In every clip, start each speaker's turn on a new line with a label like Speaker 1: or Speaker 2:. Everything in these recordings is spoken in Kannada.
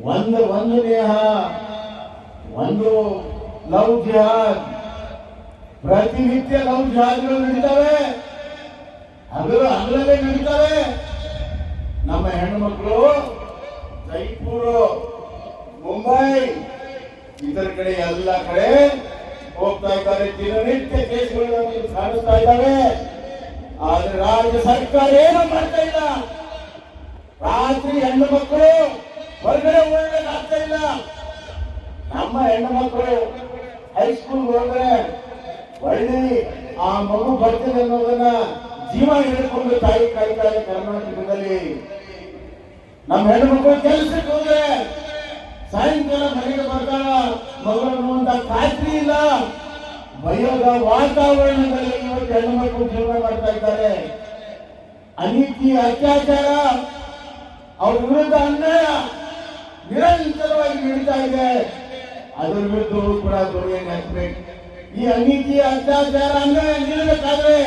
Speaker 1: ಒಂದು ನೇಹ, ಒಂದು ಲವ್ ಜಿಹಾದ್. ಪ್ರತಿನಿತ್ಯ ಲವ್ ಜಿಹಾದ್ಗಳು ನಡೀತವೆ, ಹಗಲಲ್ಲೇ ನಡೀತವೆ. ನಮ್ಮ ಹೆಣ್ಣು ಮಕ್ಕಳು ಜೈಪುರ, ಮುಂಬೈ, ಇತರ ಕಡೆ ಎಲ್ಲ ಕಡೆ ಹೋಗ್ತಾ ಇದ್ದಾರೆ. ದಿನನಿತ್ಯ ಕೇಸ್ಗಳು ಕಾಣಿಸ್ತಾ ಇದ್ದಾವೆ. ಆದ್ರೆ ರಾಜ್ಯ ಸರ್ಕಾರ ಏನು ಮಾಡ್ತಾ ಇಲ್ಲ. ರಾತ್ರಿ ಹೆಣ್ಣು ಮಕ್ಕಳು ಹೊರಗಡೆ ಹೋಗ್ತಾ ಇಲ್ಲ. ನಮ್ಮ ಹೆಣ್ಣು ಮಕ್ಕಳು ಹೈಸ್ಕೂಲ್ ಹೋದ್ರೆ ಒಳ್ಳೆ ಆ ಮಗು ಬರ್ತದೆ ಅನ್ನೋದನ್ನ ಜೀವ ಹಿಡ್ಕೊಂಡು ತಾಯಿ ಕಾಯ್ತಾರೆ. ಕರ್ನಾಟಕದಲ್ಲಿ ನಮ್ಮ ಹೆಣ್ಣು ಮಕ್ಕಳು ಕೆಲಸಕ್ಕೆ ಹೋದ್ರೆ ಸಾಯಂಕಾಲ ಮನೆಗೆ ಬರ್ತಾರ ಮಗಳು ಅನ್ನುವಂತ ಖಾತ್ರಿ ಇಲ್ಲ. ಭಯದ ವಾತಾವರಣದಲ್ಲಿ ಇವತ್ತು ಹೆಣ್ಣು ಮಕ್ಕಳು ಜೀವನ ಮಾಡ್ತಾ ಇದ್ದಾರೆ. ಅನೀತಿ, ಅತ್ಯಾಚಾರ, ಅವ್ರ ವಿರುದ್ಧ ಅನ್ಯಾಯ ನಿರಂತರವಾಗಿ ನಡೀತಾ ಇದೆ. ಅದರ ವಿರುದ್ಧವೂ ಕೂಡ ಧ್ವನಿಯನ್ನು ಎತ್ತಬೇಕು. ಈ ಅನೀತಿ, ಅತ್ಯಾಚಾರ, ಅನ್ಯಾಯ ನಿಲ್ಲಬೇಕಾದ್ರೆ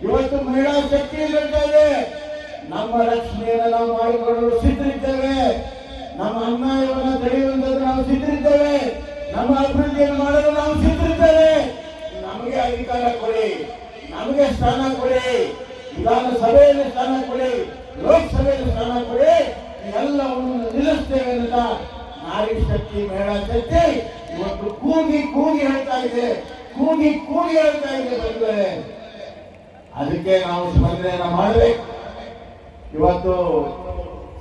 Speaker 1: ಇವತ್ತು ಮಹಿಳಾ ಶಕ್ತಿ ನಡೀತಾ ಇದೆ. ನಮ್ಮ ರಕ್ಷಣೆಯನ್ನು ನಾವು ಮಾಡಿಕೊಳ್ಳಲು ಸಿದ್ಧರಿದ್ದೇವೆ. ನಮ್ಮ ಅನ್ಯಾಯವನ್ನು ತಡೆಯುವಂಥದ್ದು ನಾವು ಸಿದ್ಧರಿದ್ದೇವೆ. ನಮ್ಮ ಅಭಿವೃದ್ಧಿಯನ್ನು ಮಾಡಲು ನಾವು ಸಿದ್ಧರಿದ್ದೇವೆ. ನಮಗೆ ಅಧಿಕಾರ ಕೊಡಿ, ನಮಗೆ ಸ್ಥಾನ ಕೊಡಿ, ವಿಧಾನಸಭೆಯಲ್ಲಿ ಸ್ಥಾನ ಕೊಡಿ, ಲೋಕಸಭೆಯಲ್ಲಿ ಸ್ಥಾನ ಕೊಡಿ, ಎಲ್ಲವನ್ನು ನಿಲ್ಲಿಸ್ತೇವೆ ಅಂತ ನಾರಿ ಶಕ್ತಿ, ಮಹಿಳಾ ಶಕ್ತಿ ಇವತ್ತು ಕೂಗಿ ಕೂಗಿ ಹೇಳ್ತಾ ಇದೆ, ಕೂಗಿ ಕೂಗಿ ಹೇಳ್ತಾ ಇದೆ ಬಂದರೆ ಅದಕ್ಕೆ ನಾವು ಸ್ಪಂದನೆಯನ್ನು ಮಾಡಬೇಕು. ಇವತ್ತು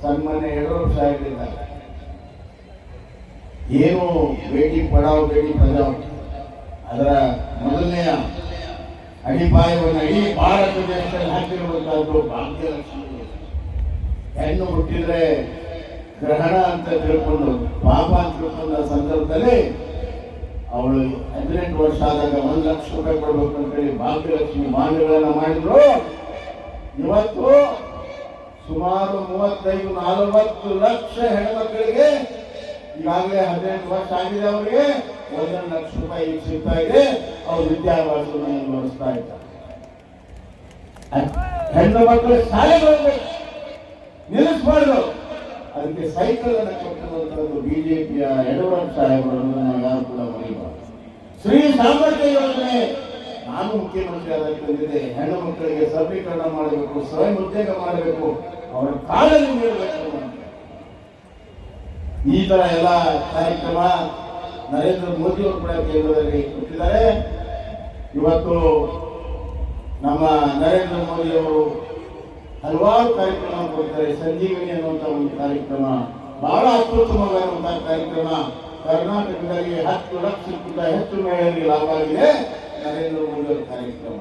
Speaker 1: ಸನ್ಮಾನ್ಯ ಯಡಿಯೂರಪ್ಪ ಸಾಹೇಬರಿಂದ ಏನು ಬೇಟಿ ಪಡಾವ್ ಬೇಟಿ ಬಚಾವ್ ಅದರ ಮೊದಲನೆಯ ಅಡಿಪಾಯವನ್ನು ಇಡೀ ಭಾರತ ದೇಶದಲ್ಲಿ ಹಾಕಿರುವಂತಹದ್ದು ಭಾಗ್ಯಲಕ್ಷ್ಮಿ. ಹೆಣ್ಣು ಹುಟ್ಟಿದ್ರೆ ಗ್ರಹಣ ಅಂತ ತಿಳ್ಕೊಂಡು, ಪಾಪ ಅಂತ ತಿಳ್ಕೊಂಡ ಸಂದರ್ಭದಲ್ಲಿ ಅವಳು 18 ವರ್ಷ ಆದಾಗ 1 ಲಕ್ಷ ರೂಪಾಯಿ ಕೊಡ್ಬೇಕು ಅಂತೇಳಿ ಭಾಗ್ಯಲಕ್ಷ್ಮಿ ಮಾನ್ಯಗಳನ್ನ ಮಾಡಿದ್ರು. ಇವತ್ತು ಸುಮಾರು 35-40 ಲಕ್ಷ ಹೆಣ್ಮಕ್ಕಳಿಗೆ ಈಗಾಗಲೇ 18 ವರ್ಷ ಆಗಿದೆ. ಅವರಿಗೆ 1 ಲಕ್ಷ ರೂಪಾಯಿ ಈಗ ಸಿಗ್ತಾ ಇದೆ. ಅವ್ರು ವಿದ್ಯಾಭ್ಯಾಸವನ್ನು ಮುಂದುವರಿಸ್ತಾ ಇದ್ದಾರೆ. ಹೆಣ್ಣು ಮಕ್ಕಳು ಶಾಲೆಗೆ ಹೋಗ್ಬೇಕು, ನಿಲ್ಲಿಸಬಾರ್ದು. ಅದಕ್ಕೆ ಸೈಕಲ್ ಅನ್ನು ಕೊಟ್ಟಿರುವಂತದ್ದು ಬಿಜೆಪಿಯ ಯಡಿಯೂರಪ್ಪ ಸಾಹೇಬರನ್ನು ನಾವು ಯಾರು ಕೂಡ ಮರೆಯಬಾರದು. ಶ್ರೀ ಸಾಮರ್ಥ್ಯ ಯೋಜನೆ ನಾನು ಮುಖ್ಯಮಂತ್ರಿ ಆದಾಗ ತಂದಿದೆ. ಹೆಣ್ಣು ಮಕ್ಕಳಿಗೆ ಸಬಲೀಕರಣ ಮಾಡಬೇಕು, ಸ್ವಯಂ ಉದ್ಯೋಗ ಮಾಡಬೇಕು, ಅವರ ಕಾಲಲ್ಲಿ ನೀಡಬೇಕು. ಈ ತರ ಎಲ್ಲ ಕಾರ್ಯಕ್ರಮ ನರೇಂದ್ರ ಮೋದಿ ಅವರು ಕೂಡ ಕೇಂದ್ರದಲ್ಲಿ ಕೊಟ್ಟಿದ್ದಾರೆ. ಇವತ್ತು ನಮ್ಮ ನರೇಂದ್ರ ಮೋದಿ ಅವರು ಹಲವಾರು ಕಾರ್ಯಕ್ರಮ ಕೊಡ್ತಾರೆ. ಸಂಜೀವಿನಿ ಅನ್ನುವಂಥ ಒಂದು ಕಾರ್ಯಕ್ರಮ ಬಹಳ ಅತ್ಯುತ್ತಮವಾದಂತಹ ಕಾರ್ಯಕ್ರಮ. ಕರ್ನಾಟಕದಲ್ಲಿ 10 ಲಕ್ಷಕ್ಕಿಂತ ಹೆಚ್ಚು ಮಹಿಳೆಯರಿಗೆ ಲಾಭ ಆಗಿದೆ ನರೇಂದ್ರ ಮೋದಿ ಅವರ ಕಾರ್ಯಕ್ರಮ.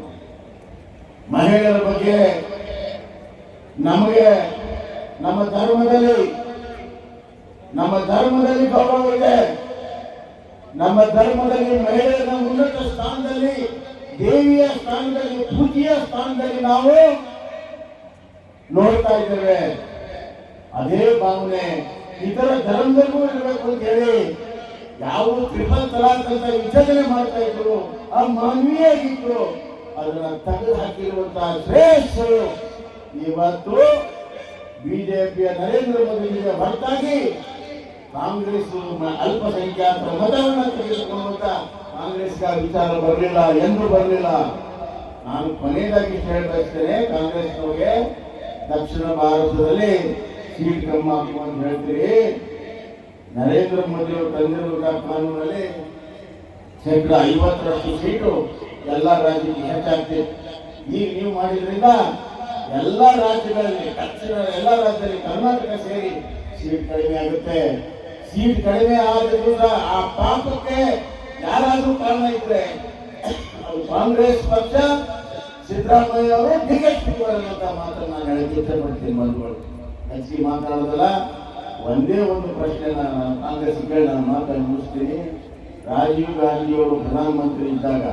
Speaker 1: ಮಹಿಳೆಯರ ಬಗ್ಗೆ ನಮಗೆ ನಮ್ಮ ಧರ್ಮದಲ್ಲಿ ಗೌರವ ಇದೆ. ನಮ್ಮ ಧರ್ಮದಲ್ಲಿ ಮಹಿಳೆಯರ ಉನ್ನತ ಸ್ಥಾನದಲ್ಲಿ, ದೇವಿಯ ಸ್ಥಾನದಲ್ಲಿ, ಪೂಜೆಯ ಸ್ಥಾನದಲ್ಲಿ ನಾವು ನೋಡ್ತಾ ಇದ್ದೇವೆ. ಅದೇ ಭಾವನೆ ಇತರ ಧರ್ಮದಲ್ಲೂ ಇರಬೇಕು ಅಂತ ಹೇಳಿ ಯಾವ ಟ್ರಿಪಲ್ ತಲಾಕ್ ಅಂತ ವಿಚಲನೆ ಮಾಡ್ತಾ ಇದ್ರು, ಅಮಾನವೀಯಾಗಿತ್ತು. ಅದನ್ನ ತೆಗೆದು ಹಾಕಿರುವಂತಹ ಶ್ರೇಷ್ಠರು ಇವತ್ತು ಬಿಜೆಪಿಯ ನರೇಂದ್ರ ಮೋದಿಗೆ ಹೊರತಾಗಿ ಕಾಂಗ್ರೆಸ್ ಅಲ್ಪಸಂಖ್ಯಾತರ ಮತವನ್ನು ತೆಗೆದುಕೊಳ್ಳುವಂತ ಕಾಂಗ್ರೆಸ್ಗೆ ವಿಚಾರ ಬರಲಿಲ್ಲ, ಎಂದೂ ಬರಲಿಲ್ಲ. ನಾನು ಕೊನೆಯದಾಗಿ ಹೇಳಬಯಸ್ತೇನೆ, ಕಾಂಗ್ರೆಸ್ನವರಿಗೆ ದಕ್ಷಿಣ ಭಾರತದಲ್ಲಿ ಸೀಟ್ ಕಮ್ಮಿ ಹಾಕುವ ಅಂತ ಹೇಳ್ತೀರಿ. ನರೇಂದ್ರ ಮೋದಿ ಅವರು ತಂದಿರುವಂತಹ ಕಾನೂನಲ್ಲಿ 50% ಸೀಟು ಎಲ್ಲ ರಾಜ್ಯಕ್ಕೆ ಹೆಚ್ಚಾಗ್ತಿದೆ. ಈಗ ನೀವು ಮಾಡಿದ್ರಿಂದ ಎಲ್ಲ ರಾಜ್ಯಗಳಲ್ಲಿ, ದಕ್ಷಿಣ ಎಲ್ಲ ರಾಜ್ಯದಲ್ಲಿ ಕರ್ನಾಟಕ ಸೇರಿ ಸೀಟ್ ಕಡಿಮೆ ಆಗುತ್ತೆ. ಸೀಟ್ ಕಡಿಮೆ ಆದ್ರಿಂದ ಆ ಪಾಪಕ್ಕೆ ಯಾರಾದ್ರೂ ಕಾರಣ ಇದ್ರೆ ಕಾಂಗ್ರೆಸ್ ಪಕ್ಷ, ಸಿದ್ದರಾಮಯ್ಯ ಅವರು ಟಿಕೆಟ್ ಸಿಗುವಂತ ಮಾತನ್ನು ನಾನು ಹೇಳಕ್ಕೆ ಇಷ್ಟಪಡ್ತೀನಿ. ಬಂಧುಗಳು ಹೆಚ್ಚಿಗೆ ಮಾತಾಡೋದಲ್ಲ, ಒಂದೇ ಒಂದು ಪ್ರಶ್ನೆ ನಾನು ಕಾಂಗ್ರೆಸ್ ಕೇಳಿ ನಾನು ಮಾತನ್ನು ಮುಗಿಸ್ತೀನಿ. ರಾಜೀವ್ ಗಾಂಧಿ ಅವರು ಪ್ರಧಾನಮಂತ್ರಿ ಇದ್ದಾಗ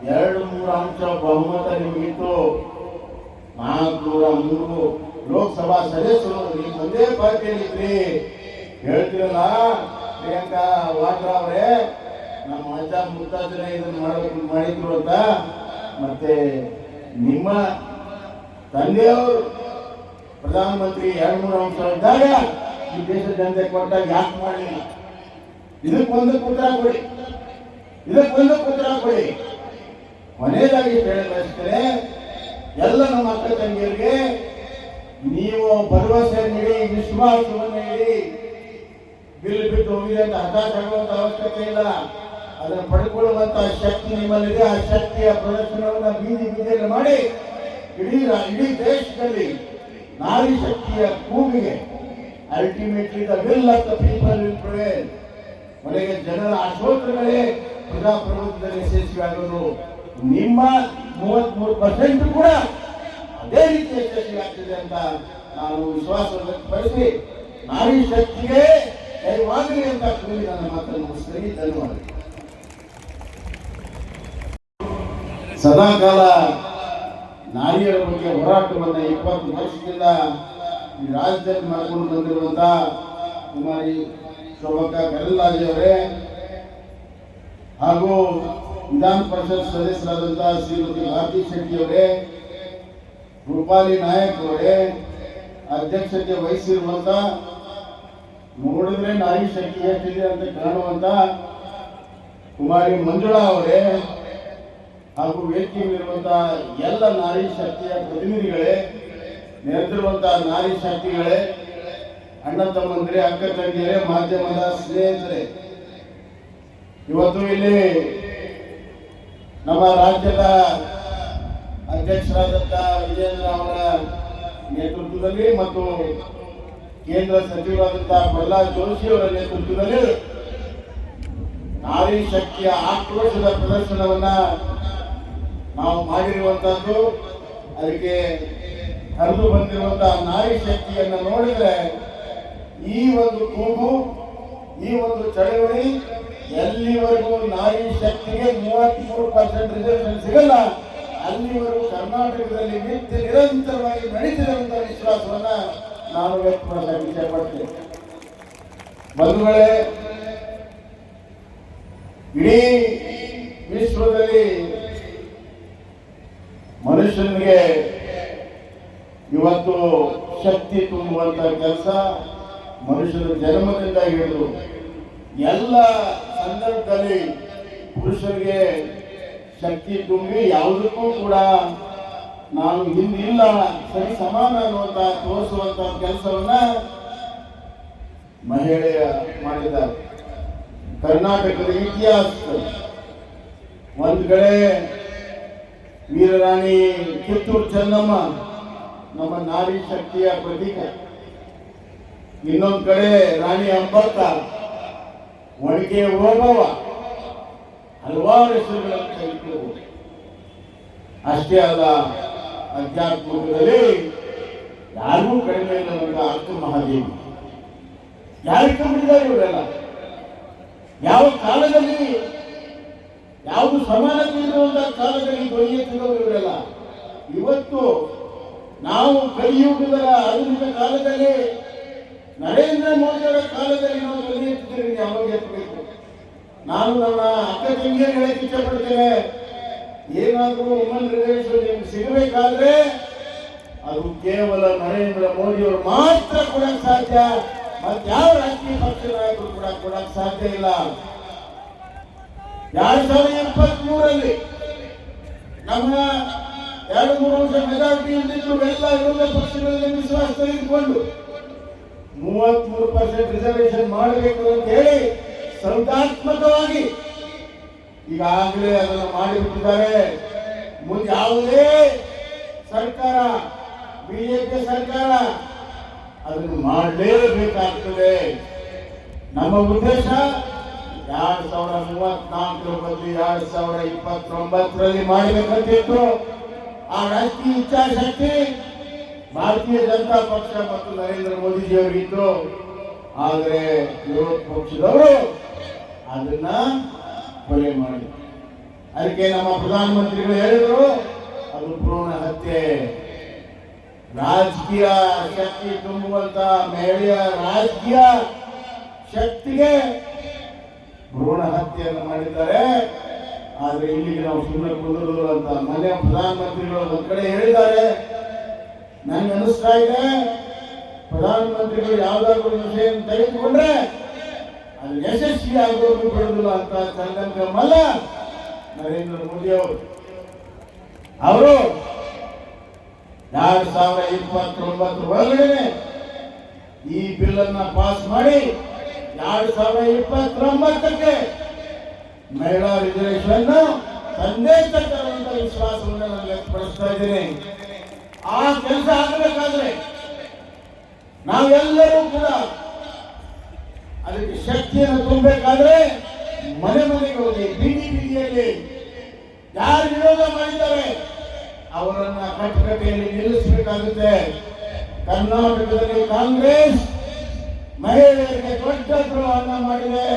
Speaker 1: 200 ಅಂಶ ಬಹುಮತ ನಿಮಗಿತ್ತು. 403 ಲೋಕಸಭಾ ಸದಸ್ಯರು ನೀವು ಒಂದೇ ಪಾರ್ಟಿಯಲ್ಲಿದ್ರಿ. ಹೇಳ್ತೀರಲ್ಲ ಪ್ರಿಯಾಂಕಾ ವಾಡ್ರಾ ಅವರೇ, ನಮ್ಮ ಅಜ್ಜ ಮುತ್ತಾಜನ ಇದನ್ನು ಮಾಡಿದ್ರು ಅಂತ. ಮತ್ತೆ ನಿಮ್ಮ ತಂದೆಯವರು ಪ್ರಧಾನಮಂತ್ರಿ 200 ಅಂಶ ಇದ್ದಾಗ ಈ ದೇಶದ ಜನತೆ ಕೊಟ್ಟಾಗ ಯಾಕೆ ಮಾಡಲಿಲ್ಲ? ಇದಕ್ಕೊಂದು ಉತ್ತರ ಕೊಡಿ, ಇದಕ್ಕೊಂದು ಉತ್ತರ ಕೊಡಿ. ಕೊನೆಯದಾಗಿ ಹೇಳ ಬಯಸ್ತೇನೆ, ಎಲ್ಲ ನಮ್ಮ ಅಕ್ಕ ತಂಗಿಯರಿಗೆ ನೀವು ಭರವಸೆ ನೀಡಿ, ವಿಶ್ವಾಸವನ್ನು ನೀಡಿ, ಬಿಲ್ ಬಿಟ್ಟು ಹೋಗಿದೆ ಅಂತ ಹತಾಶ ಆಗುವಂತ ಅವಶ್ಯಕತೆ ಇಲ್ಲ. ಅದನ್ನು ಪಡ್ಕೊಳ್ಳುವಂತ ಶಕ್ತಿ ನಿಮ್ಮಲ್ಲಿದೆ. ಆ ಶಕ್ತಿಯ ಪ್ರದರ್ಶನವನ್ನು ಬೀದಿ ಬೀದಿಯಲ್ಲಿ ಮಾಡಿ ಇಡೀ ದೇಶದಲ್ಲಿ ನಾರಿ ಶಕ್ತಿಯ ಕೂಗಿಗೆ ultimately the will of the people will prevail. ಕೊನೆಗೆ ಜನರ ಆಶೋತ್ತರಗಳೇ ಪ್ರಜಾಪ್ರಭುತ್ವದಲ್ಲಿ ಯಶಸ್ವಿ ಆಗೋದು. ನಿಮ್ಮ 33% ಕೂಡ ಅದೇ ರೀತಿ ಯಶಸ್ವಿ ಆಗ್ತದೆ ಅಂತ ನಾನು ವಿಶ್ವಾಸ ವ್ಯಕ್ತಪಡಿಸಿ ನಾರಿ ಶಕ್ತಿಗೆ ಜಯವಾಗಲಿ ಅಂತ ಕೂಗಿ ನನ್ನ ಮಾತನ್ನು ಮುಗಿಸ್ತೀನಿ. ಧನ್ಯವಾದ. ಸದಾಕಾಲ ನಾರಿಯರ ಬಗ್ಗೆ ಹೋರಾಟವನ್ನು 20 ವರ್ಷದಿಂದ ಈ ರಾಜ್ಯದಲ್ಲಿ ಮಾಡಿಕೊಂಡು ಬಂದಿರುವಂತ ಕುಮಾರಿ ಶೋಭಾ ಕರಂದ್ಲಾಜೆ ಅವರೇ ಹಾಗೂ ವಿಧಾನ ಪರಿಷತ್ ಸದಸ್ಯರಾದಂತಹ ಶ್ರೀಮತಿ ಭಾರತಿ ಶೆಟ್ಟಿ ಅವರೇ, ರೂಪಾಲಿ ನಾಯಕ್ ಅವರೇ, ಅಧ್ಯಕ್ಷತೆ ವಹಿಸಿರುವಂತ, ನೋಡಿದ್ರೆ ನಾರಿ ಶಕ್ತಿ ಎಷ್ಟಿದೆ ಅಂತ ಕಾಣುವಂತ ಕುಮಾರಿ ಮಂಜುಳಾ ಅವರೇ ಹಾಗೂ ವೇದಿಕೆಯಲ್ಲಿರುವಂತಹ ಎಲ್ಲ ನಾರಿ ಶಕ್ತಿಯ ಪ್ರತಿನಿಧಿಗಳೇ, ನೆರೆದಿರುವಂತಹ ನಾರಿ ಶಕ್ತಿಗಳೇ, ಅಣ್ಣ ತಮ್ಮಂದಿರೇ, ಅಕ್ಕ ತಂಗಿಯರೇ, ಮಾಧ್ಯಮದ ಸ್ನೇಹಿತರೆ, ಇವತ್ತು ಇಲ್ಲಿ ನಮ್ಮ ರಾಜ್ಯದ ಅಧ್ಯಕ್ಷರಾದಂಥ ವಿಜೇಂದ್ರ ಅವರ ನೇತೃತ್ವದಲ್ಲಿ ಮತ್ತು ಕೇಂದ್ರ ಸಚಿವರಾದಂತಹ ಪ್ರಹ್ಲಾದ್ ಜೋಶಿ ಅವರ ನೇತೃತ್ವದಲ್ಲಿ ನಾರಿ ಶಕ್ತಿಯ ಆಕ್ರೋಶದ ಪ್ರದರ್ಶನವನ್ನ ನಾವು ಮಾಡಿರುವಂತದ್ದು. ಅದಕ್ಕೆ ಹರಿದು ಬಂದಿರುವಂತಹ ನಾರಿ ಶಕ್ತಿಯನ್ನು ನೋಡಿದ್ರೆ ಈ ಒಂದು ಕೂಗು, ಈ ಒಂದು ಚಳವಳಿ ಎಲ್ಲಿವರೆಗೂ ನಾರಿ ಶಕ್ತಿಗೆ 33% ರಿಸರ್ವೇಶನ್ ಸಿಗಲ್ಲ ಅಲ್ಲಿವರೆಗೂ ಕರ್ನಾಟಕದಲ್ಲಿ ನಿತ್ಯ ನಿರಂತರವಾಗಿ ನಡೀತಿರುವಂತಹ ವಿಶ್ವಾಸವನ್ನ ನಾನು ವ್ಯಕ್ತಪಡಿಸಲು ಇಚ್ಛೆ ಪಡ್ತೇನೆ. ಬಂಧುಗಳೇ, ಇಡೀ ವಿಶ್ವದಲ್ಲಿ ಮನುಷ್ಯನಿಗೆ ಇವತ್ತು ಶಕ್ತಿ ತುಂಬುವಂತ ಕೆಲಸ ಮನುಷ್ಯನ ಜನ್ಮದಿಂದ ಹಿಡಿದು ಎಲ್ಲ ಸಂದರ್ಭದಲ್ಲಿ ಪುರುಷರಿಗೆ ಶಕ್ತಿ ತುಂಬಿ ಯಾವುದಕ್ಕೂ ಕೂಡ ನಾನು ಹಿಂದಿಲ್ಲ, ಸರಿ ಸಮಾನ ಅನ್ನುವಂತ ತೋರಿಸುವಂತ ಕೆಲಸವನ್ನ ಮಹಿಳೆಯ ಮಾಡಿದ್ದಾರೆ. ಕರ್ನಾಟಕದ ಇತಿಹಾಸ ಒಂದ್ ಕಡೆ ವೀರರಾಣಿ ಕಿತ್ತೂರು ಚೆನ್ನಮ್ಮ ನಮ್ಮ ನಾರಿ ಶಕ್ತಿಯ ಪ್ರತೀಕ, ಇನ್ನೊಂದು ಕಡೆ ರಾಣಿ ಅಂಬಕ್ಕ, ಒಣಕೆ ಓಬವ್ವ, ಹಲವಾರು ಹೆಸರುಗಳನ್ನು ತೆಗೆದುಕೊಳ್ಳಬಹುದು. ಅಷ್ಟೇ ಅಲ್ಲ, ಅಧ್ಯಾತ್ಮದಲ್ಲಿ ಯಾರಿಗೂ ಕಡಿಮೆ ಇಲ್ಲದಂತ ಅಕ್ಕ ಮಹಾದೇವಿ, ಯಾರಿಗೆ ಕಂಡಿದ್ದಾರೆ ಇವರೆಲ್ಲ? ಯಾವ ಕಾಲದಲ್ಲಿ, ಯಾವುದು ಸಮಾನತೆ ಇರುವಂತಹ ಕಾಲದಲ್ಲಿ ಧ್ವನಿಯೆತ್ತಿದವರು ಇವರೆಲ್ಲ. ಇವತ್ತು ನಾವು ಕಲಿಯುಗದ ಆಧುನಿಕ ಕಾಲದಲ್ಲಿ, ನರೇಂದ್ರ ಮೋದಿಯವರ ಕಾಲದಲ್ಲಿ ನಾವು ಧ್ವನಿ ಎತ್ತಿದ್ರೆ ಯಾವಾಗ ಎತ್ತಬೇಕು? ನಾನು ನನ್ನ ಅಕ್ಕ ತಂಗಿಯರು ಹೇಳಕ್ಕೆ ಇಚ್ಛೆ ಪಡ್ತೇನೆ, ಏನಾದರೂ ವುಮನ್ ರಿಸರ್ವೇಶನ್ ನಿಮ್ಗೆ ಸಿಗಬೇಕಾದ್ರೆ ಅದು ಕೇವಲ ನರೇಂದ್ರ ಮೋದಿಯವರು ಮಾತ್ರ ಕೊಡಕ್ ಸಾಧ್ಯ, ಮತ್ತೆ ಯಾವ ರಾಜಕೀಯ ಪಕ್ಷ ನಾಯಕರು ಕೂಡ ಕೊಡಕ್ ಸಾಧ್ಯ ಇಲ್ಲ. 2023 ನಮ್ಮ 2-3 ವರ್ಷ ಮೆಜಾರಿಟಿ ಇದ್ದಿದ್ದು ಎಲ್ಲ ವಿರೋಧ ಪಕ್ಷಗಳಲ್ಲಿ ವಿಶ್ವಾಸ ತೆಗೆದುಕೊಂಡು 33% ರಿಸರ್ವೇಶನ್ ಮಾಡಬೇಕು ಅಂತ ಹೇಳಿ ಸಂವಿಧಾನಾತ್ಮಕವಾಗಿ ಈಗಾಗಲೇ ಅದನ್ನು ಮಾಡಿಬಿಟ್ಟಿದ್ದಾರೆ. ಮುಂದೆ ಯಾವುದೇ ಸರ್ಕಾರ, ಬಿಜೆಪಿ ಸರ್ಕಾರ ಅದನ್ನು ಮಾಡಲೇಬೇಕಾಗ್ತದೆ. ನಮ್ಮ ಉದ್ದೇಶ 2034 ಬದಲು 2029 ಮಾಡಬೇಕಂತಿತ್ತು. ಆ ರಾಜಕೀಯ ಇಚ್ಛಾಶಕ್ತಿ ಭಾರತೀಯ ಜನತಾ ಪಕ್ಷ ಮತ್ತು ನರೇಂದ್ರ ಮೋದಿಜಿಯವರಿಗಿತ್ತು. ಆದರೆ ವಿರೋಧ ಪಕ್ಷದವರು ಅದನ್ನ ಕೊಲೆ ಮಾಡಿ, ಅದಕ್ಕೆ ನಮ್ಮ ಪ್ರಧಾನಮಂತ್ರಿಗಳು ಹೇಳಿದರು, ಅದು ಭ್ರೂಣ ಹತ್ಯೆ. ರಾಜಕೀಯ ಶಕ್ತಿ ತುಂಬುವಂತ ಮಹಿಳೆಯ ರಾಜಕೀಯ ಶಕ್ತಿಗೆ ಭ್ರೂಣ ಹತ್ಯೆಯನ್ನು ಮಾಡಿದ್ದಾರೆ. ಆದ್ರೆ ಇಲ್ಲಿಗೆ ನಾವು ಸುಮ್ಮನೆ ಕುಂದಿರುವುದು ಅಂತ ಮನೆಯ ಪ್ರಧಾನಮಂತ್ರಿಗಳು ಒಂದ್ ಕಡೆ ಹೇಳಿದ್ದಾರೆ. ನನಗೆ ಅನಿಸ್ತಾ ಇದೆ ಪ್ರಧಾನಮಂತ್ರಿಗಳು ಯಾವ್ದಾದ್ರು ವಿಷಯ ತೆಗೆದುಕೊಂಡ್ರೆ ಅದು ಯಶಸ್ವಿ ಆಗೋದು ಬಿಡುದಿಲ್ಲ ಅಂತ ಸಂಗಮಲ್ಲ ನರೇಂದ್ರ ಮೋದಿ ಅವರು 2029 ಒಳಗಡೆ ಈ ಬಿಲ್ ಅನ್ನ ಪಾಸ್ ಮಾಡಿ 2029ಕ್ಕೆ ಮಹಿಳಾ ರಿಸರ್ವೇಶನ್ ಸಂದೇಶ ತರುವಂತ ವಿಶ್ವಾಸವನ್ನು ನಾನು ವ್ಯಕ್ತಪಡಿಸ್ತಾ ಇದ್ದೀನಿ. ಆ ಕೆಲಸ ಆಗಬೇಕಾದ್ರೆ ನಾವೆಲ್ಲರೂ ಕೂಡ ಅದಕ್ಕೆ ಶಕ್ತಿಯನ್ನು ತುಂಬಬೇಕಾದ್ರೆ ಮನೆ ಮನೆಗೆ ಹೋಗಿ ಬೀದಿಯಲ್ಲಿ ಯಾರು ವಿರೋಧ ಮಾಡಿದ್ದಾರೆ ಅವರನ್ನ ಕಟ್ಟಕಟ್ಟೆಯಲ್ಲಿ ನಿಲ್ಲಿಸಬೇಕಾಗುತ್ತೆ. ಕರ್ನಾಟಕದಲ್ಲಿ ಕಾಂಗ್ರೆಸ್ ಮಹಿಳೆಯರಿಗೆ ದೊಡ್ಡ ದ್ರೋಹವನ್ನು ಮಾಡಿದೆ.